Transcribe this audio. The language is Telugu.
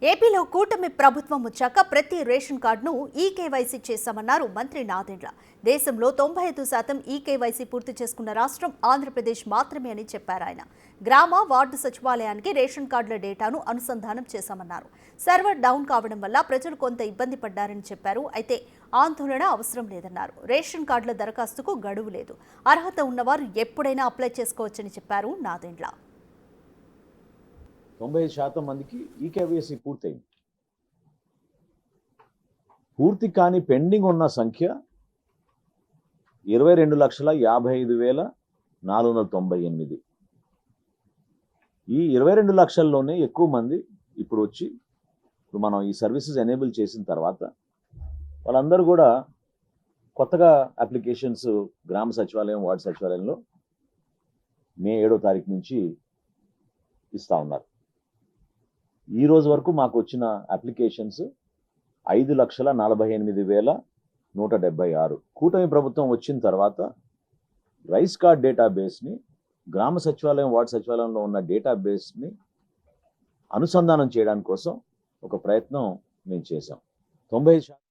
ఏపీలో కూటమి ప్రభుత్వం వచ్చాక ప్రతి రేషన్ కార్డును ఈకేవైసీ చేశామన్నారు మంత్రి నాదెండ్ల. దేశంలో 95% ఈకేవైసీ పూర్తి చేసుకున్న రాష్ట్రం ఆంధ్రప్రదేశ్ మాత్రమే అని చెప్పారు ఆయన. గ్రామ వార్డు సచివాలయానికి రేషన్ కార్డుల డేటాను అనుసంధానం చేశామన్నారు. సర్వర్ డౌన్ కావడం వల్ల ప్రజలు కొంత ఇబ్బంది పడ్డారని చెప్పారు. అయితే ఆందోళన అవసరం లేదన్నారు. రేషన్ కార్డుల దరఖాస్తుకు గడువు లేదు. అర్హత ఉన్నవారు ఎప్పుడైనా అప్లై చేసుకోవచ్చని చెప్పారు నాదెండ్ల. 95% మందికి ఈకేవైసీ పూర్తయింది. పూర్తి కాని పెండింగ్ ఉన్న సంఖ్య 22,55,498. ఈ 22 లక్షల్లోనే ఎక్కువ మంది ఇప్పుడు మనం ఈ సర్వీసెస్ ఎనేబుల్ చేసిన తర్వాత వాళ్ళందరూ కూడా కొత్తగా అప్లికేషన్స్ గ్రామ సచివాలయం, వార్డు సచివాలయంలో మే 7వ తారీఖు నుంచి ఇస్తా ఉన్నారు. ఈ రోజు వరకు మాకు వచ్చిన అప్లికేషన్స్ 5,48,176. కూటమి ప్రభుత్వం వచ్చిన తర్వాత రైస్ కార్డ్ డేటాబేస్ని గ్రామ సచివాలయం, వార్డు సచివాలయంలో ఉన్న డేటాబేస్ని అనుసంధానం చేయడానికి కోసం ఒక ప్రయత్నం మేము చేశాం. 90%